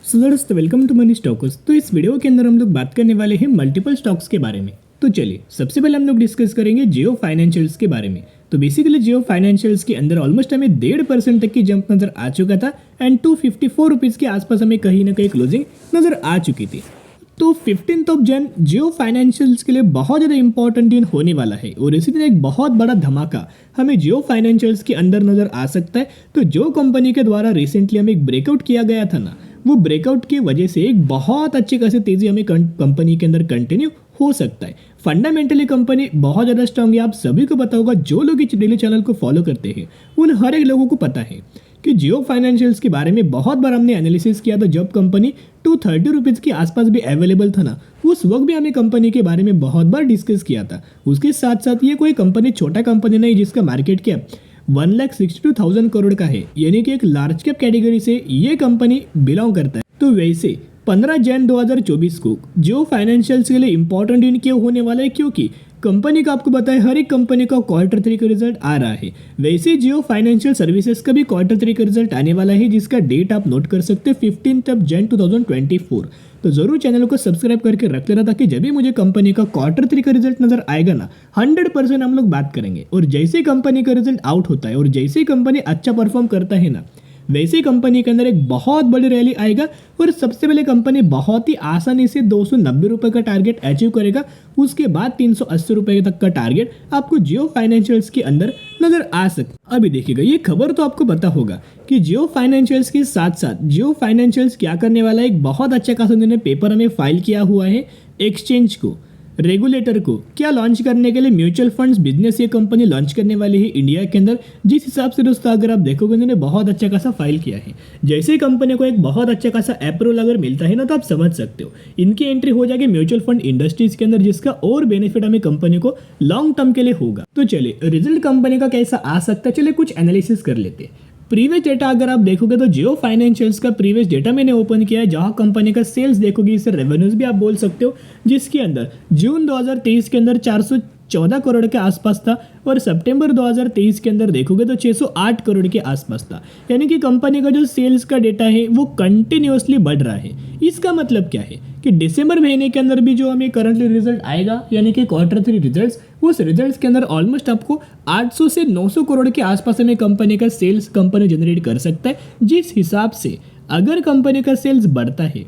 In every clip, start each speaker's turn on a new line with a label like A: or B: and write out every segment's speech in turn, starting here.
A: सो दोस्तों welcome to money stocks. तो इस वीडियो के अंदर हम लोग बात करने वाले हैं मल्टीपल स्टॉक्स के बारे में। तो चलिए सबसे पहले हम लोग डिस्कस करेंगे जियो फाइनेंशियल्स के बारे में। तो बेसिकली जियो फाइनेंशियल्स के अंदर ऑलमोस्ट हमें 1.5% तक की जंप नजर आ चुका था एंड 254 रुपीज़ के आसपास हमें कहीं ना कहीं क्लोजिंग नजर आ चुकी थी। तो 15 जन जियो फाइनेंशियल्स के लिए बहुत ज़्यादा इंपॉर्टेंट दिन होने वाला है और इसी दिन एक बहुत बड़ा धमाका हमें जियो फाइनेंशियल्स के अंदर नजर आ सकता है। तो जो कंपनी के द्वारा रिसेंटली हमें एक ब्रेकआउट किया गया था ना, वो ब्रेकआउट की वजह से एक बहुत अच्छी खासी तेजी हमें कंपनी के अंदर कंटिन्यू हो सकता है। फंडामेंटली कंपनी बहुत ज़्यादा स्ट्रांग है। आप सभी को पता होगा, जो लोग इस डेली चैनल को फॉलो करते हैं उन हर एक लोगों को पता है कि जियो फाइनेंशियल्स के बारे में बहुत बार हमने एनालिसिस किया था। जब कंपनी 230 रुपीज़ के आसपास भी अवेलेबल था ना, उस वक्त भी हमें कंपनी के बारे में बहुत बार डिस्कस किया था। उसके साथ साथ ये कोई कंपनी छोटा कंपनी नहीं जिसका मार्केट कैप 1,62,000 करोड़ का है, यानी कि एक लार्ज कैप कैटेगरी से ये कंपनी बिलोंग करता है। तो वैसे 15 जनवरी 2024 को जियो फाइनेंशियल्स के लिए इंपॉर्टेंट दिन क्यों होने वाला है, क्योंकि कंपनी का आपको बताया हर एक कंपनी का Q3 का रिजल्ट आ रहा है। वैसे जियो फाइनेंशियल सर्विसेज का भी Q3 का रिजल्ट आने वाला है, जिसका डेट आप नोट कर सकते हैं 15 जनवरी 2024। तो जरूर चैनल को सब्सक्राइब करके रख लेना, ताकि जब भी मुझे कंपनी का Q3 का रिजल्ट नजर आएगा ना, 100% हम लोग बात करेंगे। और जैसे ही कंपनी का रिजल्ट आउट होता है और जैसे ही कंपनी अच्छा परफॉर्म करता है ना, वैसे ही कंपनी के अंदर एक बहुत बड़ी रैली आएगा और सबसे पहले कंपनी बहुत ही आसानी से 290 रुपये का टारगेट अचीव करेगा। उसके बाद 380 रुपये तक का टारगेट आपको जियो फाइनेंशियल्स के अंदर नजर आ सकता। अभी देखिएगा, ये खबर तो आपको पता होगा कि जियो फाइनेंशियल्स के साथ साथ जियो फाइनेंशियल्स क्या करने वाला है। एक बहुत अच्छा खासा उन्होंने पेपर हमें फाइल किया हुआ है एक्सचेंज को, रेगुलेटर को, क्या लॉन्च करने के लिए म्यूचुअल फंड्स बिजनेस ये कंपनी लॉन्च करने वाली है इंडिया के अंदर। जिस हिसाब से दोस्तों अगर आप देखोगे, उन्होंने बहुत अच्छा खासा फाइल किया है। जैसे ही कंपनी को एक बहुत अच्छा खासा अप्रूवल अगर मिलता है ना, तो आप समझ सकते हो इनकी एंट्री हो जाएगी म्यूचुअल फंड इंडस्ट्रीज के अंदर, जिसका और बेनिफिट हमें कंपनी को लॉन्ग टर्म के लिए होगा। तो चलिए रिजल्ट कंपनी का कैसा आ सकता है, चलिए कुछ एनालिसिस कर लेते हैं। प्रीवियस डेटा अगर आप देखोगे तो जियो फाइनेंशियल्स का प्रीवियस डेटा मैंने ओपन किया है, जहां कंपनी का सेल्स देखोगे, इसे रेवेन्यूज भी आप बोल सकते हो, जिसके अंदर जून 2023 के अंदर 414 करोड़ के आसपास था और सितंबर 2023 के अंदर देखोगे तो 608 करोड़ के आसपास था। यानी कि कंपनी का जो सेल्स का डेटा है वो कंटिन्यूअसली बढ़ रहा है। इसका मतलब क्या है कि दिसंबर महीने के अंदर भी जो हमें करंटली रिजल्ट आएगा, यानी कि Q3 रिजल्ट्स, उस रिजल्ट्स के अंदर ऑलमोस्ट आपको 800 से 900 करोड़ के आसपास हमें कंपनी का सेल्स कंपनी जनरेट कर सकता है। जिस हिसाब से अगर कंपनी का सेल्स बढ़ता है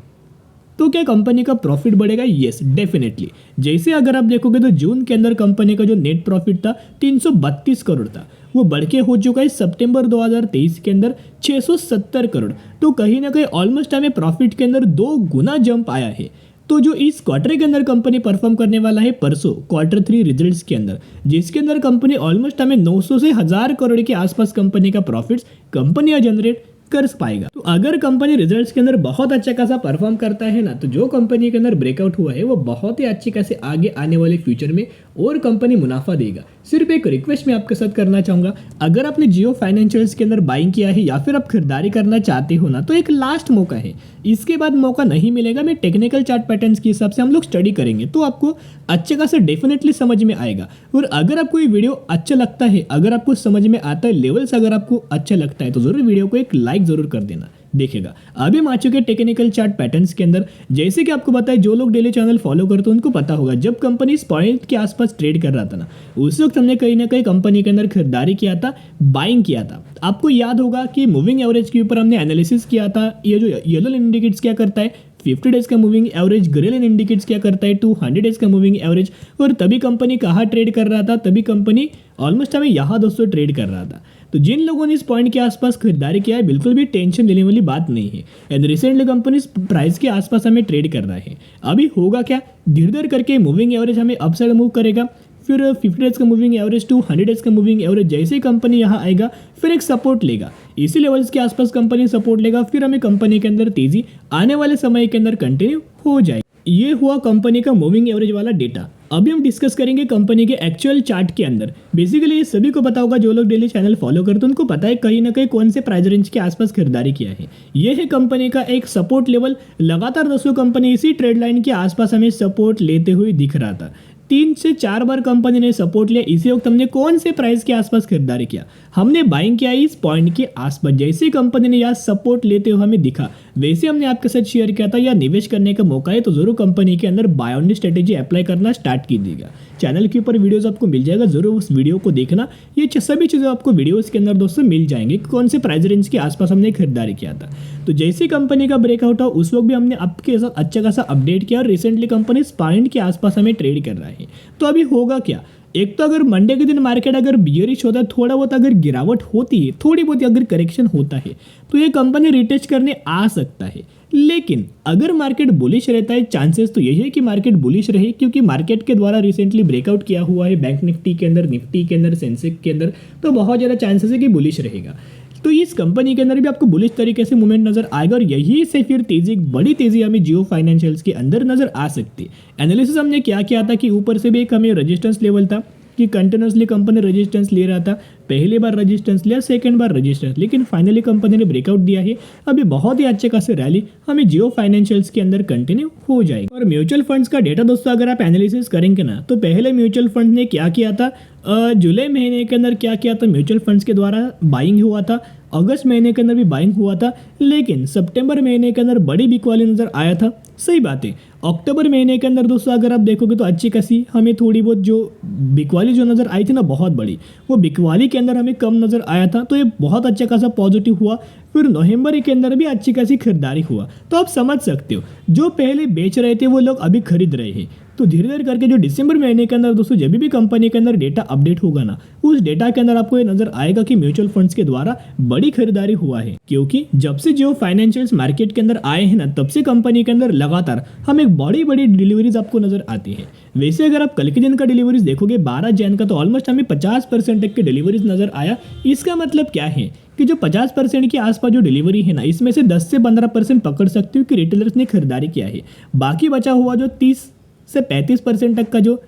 A: तो क्या कंपनी का प्रॉफिट बढ़ेगा? Yes definitely. जैसे अगर आप देखोगे तो जून के अंदर कंपनी का जो नेट प्रॉफिट था 332 करोड़ था, वो बढ़ के हो चुका है सितंबर 2023 के अंदर 670 करोड़। तो कहीं ना कहीं ऑलमोस्ट हमें प्रॉफिट के अंदर 2 गुना जंप आया है। तो जो इस क्वार्टर के अंदर कंपनी परफॉर्म करने वाला है परसों Q3 रिजल्ट्स के अंदर, जिसके अंदर कंपनी ऑलमोस्ट हमें 900 से 1000 करोड़ के आसपास कंपनी का प्रॉफिट्स कंपनी जनरेट कर पाएगा। तो अगर कंपनी रिजल्ट्स के अंदर बहुत अच्छा खासा परफॉर्म करता है ना, तो जो कंपनी के अंदर ब्रेकआउट हुआ है वो बहुत ही अच्छी खासे आगे आने वाले फ्यूचर में और कंपनी मुनाफा देगा। सिर्फ एक रिक्वेस्ट मैं आपके साथ करना चाहूंगा, अगर आपने जियो फाइनेंशियल्स के अंदर बाइंग किया है या फिर आप खरीदारी करना चाहते हो ना, तो एक लास्ट मौका है, इसके बाद मौका नहीं मिलेगा। मैं टेक्निकल चार्ट पैटर्न्स के हिसाब से हम लोग स्टडी करेंगे, तो आपको अच्छे खासा डेफिनेटली समझ में आएगा। और अगर आपको ये वीडियो अच्छा लगता है, अगर आपको समझ में आता है, लेवल्स अगर आपको अच्छा लगता है, तो जरूर वीडियो को एक लाइक जरूर कर देना। देखेगा अभी हम आ चुके टेक्निकल चार्ट पैटर्न्स के अंदर। जैसे कि आपको पता है, जो लोग डेली चैनल फॉलो करते हैं उनको पता होगा, जब कंपनी इस पॉइंट के आसपास ट्रेड कर रहा था ना, उस वक्त हमने कहीं ना कहीं कंपनी के अंदर खरीदारी किया था, बाइंग किया था। आपको याद होगा कि मूविंग एवरेज के ऊपर हमने एनालिसिस किया था। ये जो येलो लाइन इंडिकेट्स क्या करता है, 50 डेज का moving average, grey line indicates क्या करता है, 200 डेज का मूविंग एवरेज। और तभी कंपनी कहाँ ट्रेड कर रहा था, तभी कंपनी ऑलमोस्ट हमें यहाँ दोस्तों ट्रेड कर रहा था। तो जिन लोगों ने इस पॉइंट के आसपास खरीदारी किया है, बिल्कुल भी टेंशन लेने वाली बात नहीं है। एंड रिसेंटली कंपनी इस प्राइस के आसपास हमें ट्रेड कर रहा है। अभी होगा क्या, धीरे धीरे करके मूविंग एवरेज हमें अपसाइड मूव करेगा, फिर 50 डेज का मूविंग एवरेज, 200 डेज का मूविंग एवरेज, जैसे ही कंपनी यहाँ आएगा फिर एक सपोर्ट लेगा, इसी लेवल्स के आसपास कंपनी सपोर्ट लेगा, फिर हमें कंपनी के अंदर तेजी आने वाले समय के अंदर कंटिन्यू हो जाएगी। ये हुआ कंपनी का मूविंग एवरेज वाला डेटा। अभी हम डिस्कस करेंगे कंपनी के एक्चुअल चार्ट के अंदर। बेसिकली ये सभी को पता होगा, जो लोग डेली चैनल फॉलो करते हैं उनको पता है कहीं ना कहीं कौन से प्राइस रेंज के आसपास खरीदारी किया है। ये है कंपनी का एक सपोर्ट लेवल। लगातार दोस्तों कंपनी इसी ट्रेड लाइन के आसपास हमें सपोर्ट लेते हुए दिख रहा था। 3 से 4 बार कंपनी ने सपोर्ट लिया, इसी वक्त हमने कौन से प्राइस के आसपास खरीदारी किया, हमने बाइंग किया इस पॉइंट के आसपास। जैसे कंपनी ने यहाँ सपोर्ट लेते हुए हमें दिखा, वैसे हमने आपके साथ शेयर किया था या निवेश करने का मौका है तो जरूर कंपनी के अंदर बाय ऑन स्ट्रेटेजी अप्लाई करना स्टार्ट कीजिएगा। चैनल के ऊपर वीडियोस आपको मिल जाएगा, जरूर उस वीडियो को देखना। ये सभी चीज़ें आपको वीडियोस के अंदर दोस्तों मिल जाएंगे कि कौन से प्राइस रेंज के आसपास हमने खरीदारी किया था। तो जैसे कंपनी का ब्रेकआउट हुआ उस वक्त भी हमने आपके साथ अच्छा खासा अपडेट किया और रिसेंटली कंपनी इस पॉइंट के आसपास हमें ट्रेड कर रहा है। तो अभी होगा क्या, एक तो अगर मंडे के दिन मार्केट अगर बियरिश होता है, थोड़ा बहुत अगर गिरावट होती है, थोड़ी बहुत अगर करेक्शन होता है तो ये कंपनी रिटेस्ट करने आ सकता है। लेकिन अगर मार्केट बुलिश रहता है, चांसेस तो यही है कि मार्केट बुलिश रहे, क्योंकि मार्केट के द्वारा रिसेंटली ब्रेकआउट किया हुआ है बैंक निफ्टी के अंदर, निफ्टी के अंदर, सेंसेक्स के अंदर, तो बहुत ज़्यादा चांसेस है कि बुलिश रहेगा। तो इस कंपनी के अंदर भी आपको बुलिश तरीके से मूवमेंट नजर आएगा और यही से फिर तेजी, बड़ी तेजी हमें जियो फाइनेंशियल्स के अंदर नजर आ सकती है। एनालिसिस हमने क्या किया था कि ऊपर से भी एक हमें रेजिस्टेंस लेवल था कि कंटिन्यूसली कंपनी रेजिस्टेंस ले रहा था, पहली बार रेजिस्टेंस लिया, सेकंड बार रेजिस्टेंस, लेकिन फाइनली कंपनी ने ब्रेकआउट दिया है। अभी बहुत ही अच्छे खासे रैली हमें जियो फाइनेंशियल्स के अंदर कंटिन्यू हो जाएगी। और म्यूचुअल फंड्स का डेटा दोस्तों अगर आप एनालिसिस करेंगे ना, तो पहले म्यूचुअल फंड ने क्या किया था, जुलाई महीने के अंदर क्या किया था, म्यूचुअल फंड्स के द्वारा बाइंग हुआ था, अगस्त महीने के अंदर भी बाइंग हुआ था, लेकिन सितंबर महीने के अंदर बड़ी बिकवाली नजर आया था। सही बात है, अक्टूबर महीने के अंदर दोस्तों अगर आप देखोगे तो अच्छी खासी हमें थोड़ी बहुत जो बिकवाली जो नज़र आई थी ना बहुत बड़ी, वो बिकवाली के अंदर हमें कम नज़र आया था, तो ये बहुत अच्छा खासा पॉजिटिव हुआ। फिर नवंबर के अंदर भी अच्छी खासी खरीदारी हुआ। तो आप समझ सकते हो जो पहले बेच रहे थे वो लोग अभी खरीद रहे हैं। तो धीरे धीरे करके जो दिसंबर महीने के अंदर दोस्तों जब भी कंपनी के अंदर डेटा अपडेट होगा ना, उस डेटा के अंदर आपको ये नजर आएगा कि म्यूचुअल फंड्स के द्वारा बड़ी खरीदारी हुआ है। क्योंकि जब से जियो फाइनेंशियल्स मार्केट के अंदर आए हैं ना, तब से कंपनी के अंदर लगातार हमें बड़ी बड़ी डिलीवरीज आपको नजर आती है। वैसे अगर आप कल के दिन का डिलीवरीज देखोगे 12 जैन का, तो ऑलमोस्ट हमें 50% तक की डिलीवरीज नजर आया। इसका मतलब क्या है कि जो 50% के आसपास जो डिलीवरी है ना, इसमें से 10 से 15% पकड़ सकते हो कि रिटेलर्स ने खरीदारी किया है। बाकी बचा हुआ जो 30 से 35% तक का जो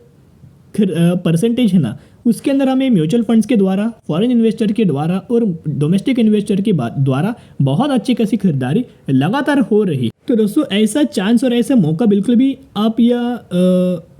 A: परसेंटेज है ना, उसके अंदर हमें म्यूचुअल फंड्स के द्वारा, फॉरेन इन्वेस्टर के द्वारा और डोमेस्टिक इन्वेस्टर के द्वारा बहुत अच्छी खासी खरीदारी लगातार हो रही। तो दोस्तों ऐसा चांस और ऐसा मौका बिल्कुल भी आप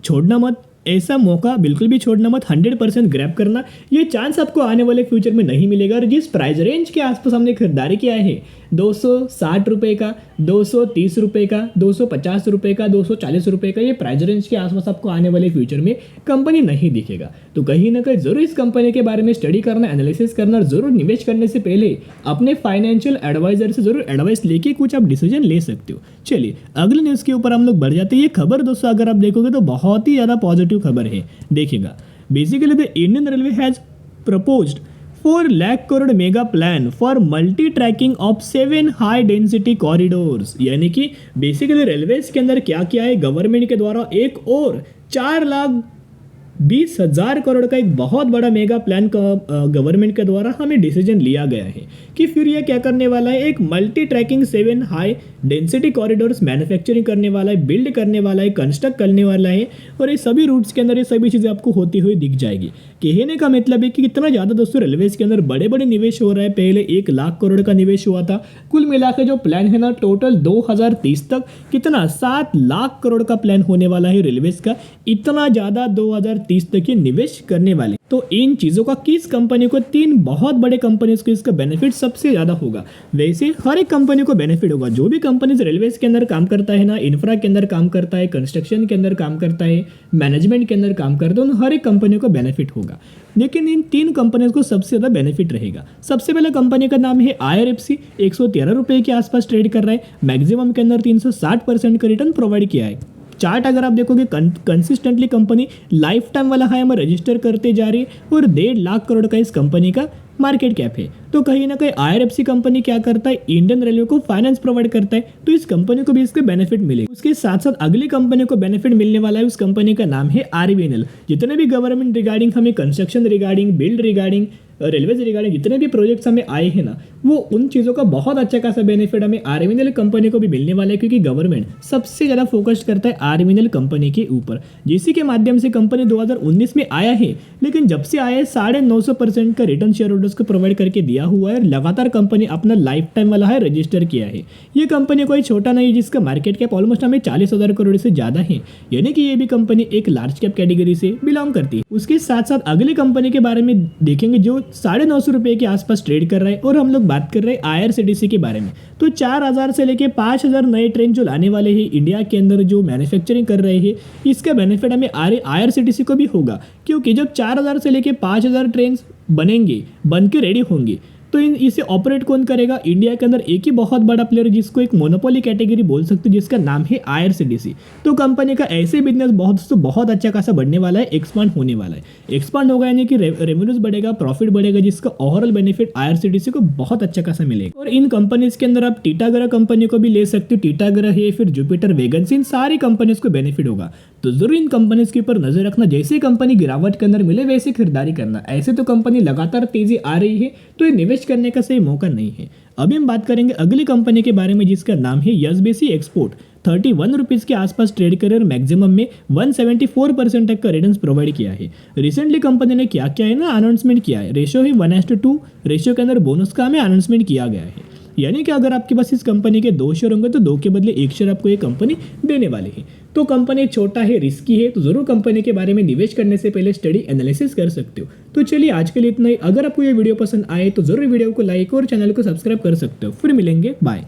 A: छोड़ना मत, ऐसा मौका बिल्कुल भी छोड़ना मत, 100% ग्रैब करना। ये चांस आपको आने वाले फ्यूचर में नहीं मिलेगा। और जिस प्राइस रेंज के आसपास हमने खरीदारी किया है, 260 रुपये का, 230 रुपये का, 250 रुपये का, 240 रुपये का, ये प्राइस रेंज के आसपास आपको आने वाले फ्यूचर में कंपनी नहीं दिखेगा। तो कहीं ना कहीं जरूर इस कंपनी के बारे में स्टडी करना, एनालिसिस करना, जरूर निवेश करने से पहले अपने फाइनेंशियल एडवाइजर से जरूर एडवाइस लेके कुछ आप डिसीजन ले सकते हो। चलिए अगले न्यूज़ के ऊपर हम लोग बढ़ जाते हैं। ये खबर दोस्तों अगर आप देखोगे तो बहुत ही ज़्यादा पॉजिटिव खबर है। देखिएगा, basically the Indian railway has proposed 4 lakh crore mega plan for multi tracking of 7 high density corridors. यानी कि बेसिकली रेलवेज के अंदर क्या किया है, गवर्नमेंट के द्वारा एक और 4,20,000 करोड़ का एक बहुत बड़ा मेगा प्लान का गवर्नमेंट के द्वारा हमें डिसीजन लिया गया है कि फिर ये क्या करने वाला है, एक multi tracking 7 high density corridors manufacturing करने वाला है, बिल्ड करने वाला है, कंस्ट्रक्ट करने वाला है। और ये सभी रूट्स के अंदर ये सभी चीज़ें आपको होती हुई दिख जाएगी। कहने का मतलब है कि कितना ज़्यादा दोस्तों रेलवेज के अंदर बड़े बड़े निवेश हो रहा है। पहले 1 लाख करोड़ का निवेश हुआ था, कुल मिला के जो प्लान है ना टोटल 2030 तक कितना 7 लाख करोड़ का प्लान होने वाला है रेलवेज का। इतना ज़्यादा 2030 तक ये निवेश करने वाले। तो इन चीज़ों का किस कंपनी को, 3 बहुत बड़े कंपनीज को इसका बेनिफिट सबसे ज़्यादा होगा। वैसे हर एक कंपनी को बेनिफिट होगा। जो भी कंपनीज रेलवेज के अंदर काम करता है ना, इंफ्रा के अंदर काम करता है, कंस्ट्रक्शन के अंदर काम करता है, मैनेजमेंट के अंदर काम करता है, उन हर एक कंपनी को बेनिफिट होगा। लेकिन इन 3 कंपनीज को सबसे ज़्यादा बेनिफिट रहेगा। सबसे पहले कंपनी का नाम है IRFC, 113 रुपये के आसपास ट्रेड कर रहा है। मैक्सिमम के अंदर 360% का रिटर्न प्रोवाइड किया है। चार्ट अगर आप देखोगे कंसिस्टेंटली कंपनी लाइफ टाइम वाला हाई हमें रजिस्टर करते जा रही है और 1.5 लाख करोड़ का इस कंपनी का मार्केट कैप है। तो कहीं ना कहीं IRFC कंपनी क्या करता है, इंडियन रेलवे को फाइनेंस प्रोवाइड करता है, तो इस कंपनी को भी इसके बेनिफिट मिलेगा। उसके साथ साथ अगली कंपनी को बेनिफिट मिलने वाला है, उस कंपनी का नाम है RVNL। जितने भी गवर्नमेंट रिगार्डिंग हमें construction regarding, build regarding, railway regarding जितने भी प्रोजेक्ट्स हमें आए हैं ना, वो उन चीज़ों का बहुत अच्छा खासा बेनिफिट हमें RVNL कंपनी को भी मिलने वाला है। क्योंकि गवर्नमेंट सबसे ज़्यादा फोकस करता है RVNL कंपनी के ऊपर, जिसी के माध्यम से कंपनी 2019 में आया है, लेकिन जब से आया है 950% का रिटर्न शेयर होल्डर्स को प्रोवाइड करके दिया किया हुआ है, लगातार कंपनी अपना लाइफ टाइम वाला है रजिस्टर किया है। ये कंपनी कोई छोटा नहीं है, जिसका मार्केट कैप ऑलमोस्ट हमें 40,000 करोड़ से ज़्यादा है, यानी कि ये भी कंपनी एक लार्ज कैप कैटेगरी से बिलोंग करती है। उसके साथ साथ अगली कंपनी के बारे में देखेंगे जो 950 रुपये के आसपास ट्रेड कर रहा है, और हम लोग बात कर रहे हैं IRCTC के बारे में। तो 4,000 से लेके 5,000 नए ट्रेन जो लाने वाले हैं इंडिया के अंदर, जो मैन्युफैक्चरिंग कर रहे हैं, इसका बेनिफिट हमें IRCTC को भी होगा, क्योंकि जब 4,000 से लेके 5,000 ट्रेन बनेंगे, बन के रेडी होंगे, तो इसे ऑपरेट कौन करेगा? इंडिया के अंदर एक ही बहुत बड़ा प्लेयर, जिसको एक मोनोपोली कैटेगरी बोल सकते हो, जिसका नाम है IRCTC। तो कंपनी का ऐसे बिजनेस बहुत अच्छा खासा बढ़ने वाला है, एक्सपांड होने वाला है। एक्सपांड होगा यानी कि रेवेन्यूज बढ़ेगा, प्रॉफिट बढ़ेगा, जिसका ओवरऑल बेनिफिट IRCTC को बहुत अच्छा खासा मिलेगा। और इन कंपनीज के अंदर आप टीटागरा कंपनी को भी ले सकते हो, टीटागरा है, फिर जुपिटर वैगन्स, इन सारी कंपनीज को बेनिफिट होगा। तो जरूर इन कंपनीज के ऊपर नजर रखना, जैसे कंपनी गिरावट के अंदर मिले वैसे खरीदारी करना। ऐसे तो कंपनी लगातार तेजी आ रही है, तो ये निवेश करने का सही मौका नहीं है। अभी हम बात करेंगे अगली कंपनी के बारे में, जिसका नाम है YSBC एक्सपोर्ट। 31 रुपीज़ के आसपास ट्रेड करे और मैक्सिमम में 174% तक का रिटर्न्स प्रोवाइड किया है। रिसेंटली कंपनी ने क्या किया है ना, अनाउंसमेंट किया है, रेशियो है 1:2 रेशियो के अंदर बोनस का हमें अनाउंसमेंट किया गया है। यानी कि अगर आपके पास इस कंपनी के 2 शेयर होंगे तो 2 के बदले 1 शेयर आपको ये कंपनी देने वाली है। तो कंपनी छोटा है, रिस्की है, तो जरूर कंपनी के बारे में निवेश करने से पहले स्टडी एनालिसिस कर सकते हो। तो चलिए आज के लिए इतना ही। अगर आपको ये वीडियो पसंद आए तो जरूर वीडियो को लाइक और चैनल को सब्सक्राइब कर सकते हो। फिर मिलेंगे, बाय।